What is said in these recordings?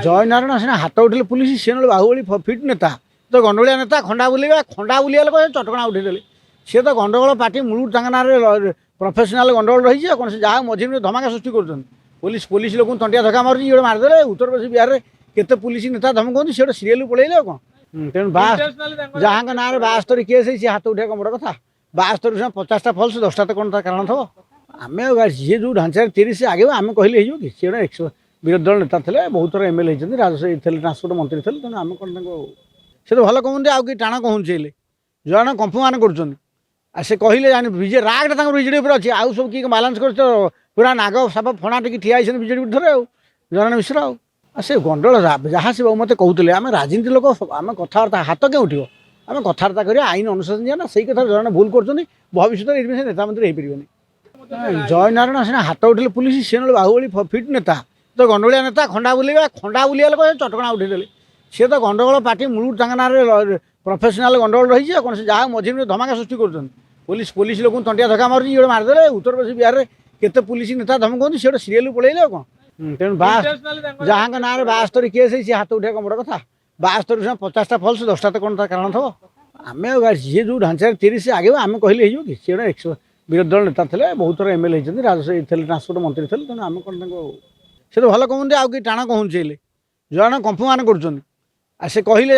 ଜୟ ନାରାୟଣ ସିନା ହାତ ଉଠିଲେ ପୁଲିସ ସେ ନହେଲେ ବାହୁବଳି ଫିଟ୍ ନେତା ତ ଗଣ୍ଡଗୋଳିଆ ନେତା ଖଣ୍ଡା ବୁଲିବା ଲୋକ ଚଟକଣା ଉଠେଇଦେଲେ। ସିଏ ତ ଗଣ୍ଡଗୋଳ ପାର୍ଟି ମୂଳରୁ ତାଙ୍କ ନାଁରେ ପ୍ରଫେସନାଲ ଗଣ୍ଡଗୋଳ ରହିଛି ଆଉ କ'ଣ ସେ ଯାହା ମଝିରେ ଧମାକା ସୃଷ୍ଟି କରୁଛନ୍ତି। ପୋଲିସ ଲୋକଙ୍କୁ ତଣ୍ଟିଆ ଧକ୍କା ମାରୁଛି ଇଏ ମାରିଦେଲେ। ଉତ୍ତରପ୍ରଦେଶ ବିହାରରେ କେତେ ପୁଲିସ ନେତା ଧମକନ୍ତି ସେ ଗୋଟେ ସିରିଏଲ ପଳେଇଲେ ଆଉ କ'ଣ। ତେଣୁ ଯାହାଙ୍କ ନାଁରେ 72 କେସ୍ ହେଇଛି ହାତ ଉଠେଇବା କ'ଣ ବଡ଼ କଥା। 72 50ଟା ଫଲ୍ସ 10ଟା ତ କ'ଣ ତା କାରଣ ଥିବ। ଆମେ ଯିଏ ଯେଉଁ ଢାଞ୍ଚାରେ ତିରିଶ ସେ ଆଗେଇବ ଆମେ କହିଲେ ହେଇଯିବ କି। ସିଏ ଗୋଟେ ବିରୋଧୀ ଦଳ ନେତା ଥିଲେ, ବହୁତ ଥର ଏମ୍ଏଲ୍ଏ ହେଇଛନ୍ତି, ରାଜସ୍ୱ ଥିଲେ, ଟ୍ରାନ୍ସପୋର୍ଟ ମନ୍ତ୍ରୀ ଥିଲେ। ତେଣୁ ଆମେ କ'ଣ ତାଙ୍କୁ ସେ ତ ଭଲ କହୁଛନ୍ତି ଆଉ କି ଟାଣ କହୁଞ୍ଚେଇଲେ ଜଣେ କମ୍ପମାନ କରୁଛନ୍ତି। ଆଉ ସେ କହିଲେ ରାଗଟା ତାଙ୍କର ବିଜେଡ଼ି ଉପରେ ଅଛି। ଆଉ ସବୁ କିଏ ବାଲାନ୍ସ କରୁଛି ତ ପୁରା ନାଗ ସାପ ଫଣା ଟିକେ ଠିଆ ହେଇଛନ୍ତି ବିଜେଡ଼ି ବିରୁଦ୍ଧରେ ଆଉ ଜଣେ ମିଶ୍ର ଆଉ ସେ ଗଣ୍ଡଗୋଳ ଯାହା ସେ ମୋତେ କହୁଥିଲେ। ଆମେ ରାଜନୀତି ଲୋକ ଆମେ କଥାବାର୍ତ୍ତା ହାତ କେଉଁ ଉଠିବ ଆମେ କଥାବାର୍ତ୍ତା କରିବା ଆଇନ ଅନୁଶାସନ ଯିବା ନା। ସେଇ କଥା ଜଣେ ଭୁଲ କରୁଛନ୍ତି ଭବିଷ୍ୟତରେ ଏଇଥିପାଇଁ ସେ ନେତା ମନ୍ତ୍ରୀ ହେଇପାରିବନି। ଜୟ ନାରାୟଣ ସିନା ହାତ ଉଠିଲେ ପୁଲିସ ସେ ନହେଲେ ବାହୁବଳି ଫିଟ୍ ନେତା ତ ଗଣ୍ଡଗୋଳିଆ ନେତା ଖଣ୍ଡା ବୁଲିବା ଲୋକ ଚଟକଣା ଉଠେଇଦେଲେ। ସିଏ ତ ଗଣ୍ଡଗୋଳ ପାର୍ଟି ମୂଳରୁ ତାଙ୍କ ନାଁରେ ପ୍ରଫେସନାଲ ଗଣ୍ଡଗୋଳ ରହିଛି ଆଉ କ'ଣ ସେ ଯାହା ମଝିରେ ଧମାକା ସୃଷ୍ଟି କରୁଛନ୍ତି। ପୋଲିସ ଲୋକଙ୍କୁ ତଣ୍ଟିଆ ଧକ୍କା ମାରୁଛି ଇଏ ମାରିଦେଲେ। ଉତ୍ତରପ୍ରଦେଶ ବିହାରରେ କେତେ ପୁଲିସ ନେତା ଧମକନ୍ତି ସେ ଗୋଟେ ସିରିଏଲ ପଳେଇଲେ ଆଉ କ'ଣ। ତେଣୁ ଯାହାଙ୍କ ନାଁରେ 72 କେସ୍ ହେଇଛି ହାତ ଉଠେଇବା କ'ଣ ବଡ଼ କଥା। 72 50ଟା ଫଲ୍ସ 10ଟା ତ କ'ଣ ତା କାରଣ ଥିବ। ଆମେ ଯିଏ ଯେଉଁ ଢାଞ୍ଚାରେ 30 ସେ ଆଗେଇବ ଆମେ କହିଲେ ହେଇଯିବ କି। ସିଏ ଗୋଟେ ବିରୋଧୀ ଦଳ ନେତା ଥିଲେ, ବହୁତ ଥର ଏମ୍ଏଲ୍ଏ ହେଇଛନ୍ତି, ରାଜସ୍ୱ ଥିଲେ, ଟ୍ରାନ୍ସପୋର୍ଟ ମନ୍ତ୍ରୀ ଥିଲେ। ତେଣୁ ଆମେ କ'ଣ ତାଙ୍କୁ ସେ ତ ଭଲ କହୁଛନ୍ତି ଆଉ କି ଟାଣ କହୁଞ୍ଚେଇଲେ ଜଣେ କମ୍ପମାନ କରୁଛନ୍ତି। ଆଉ ସେ କହିଲେ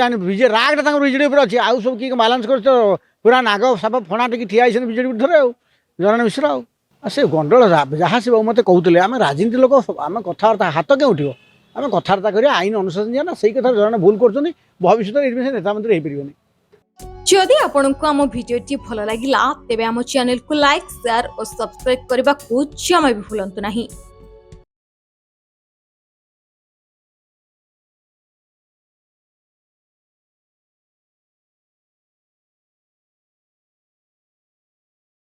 ରାଗଟା ତାଙ୍କର ବିଜେଡ଼ି ଉପରେ ଅଛି। ଆଉ ସବୁ କିଏ ବାଲାନ୍ସ କରୁଛି ତ ପୁରା ନାଗ ସାପ ଫଣା ଟିକେ ଠିଆ ହେଇଛନ୍ତି ବିଜେଡ଼ି ବିରୁଦ୍ଧରେ ଆଉ ଜଣେ ମିଶ୍ର ଆଉ ସେ ଗଣ୍ଡଗୋଳ ଯାହା ସେ ମୋତେ କହୁଥିଲେ। ଆମେ ରାଜନୀତି ଲୋକ ଆମେ କଥାବାର୍ତ୍ତା ହାତ କେଉଁ ଉଠିବ ଆମେ କଥାବାର୍ତ୍ତା କରିବା ଆଇନ ଅନୁଶାସନ ଯିବା ନା। ସେଇ କଥା ଜଣେ ଭୁଲ କରୁଛନ୍ତି ଭବିଷ୍ୟତରେ ଏଇଥିପାଇଁ ସେ ନେତା ମନ୍ତ୍ରୀ ହେଇପାରିବନି। जदि आपंक आम भिडी भल लगा तेब आम चैनल को लाइक शेयर और सब्सक्राइब करने को जमा भी भूलु नहीं।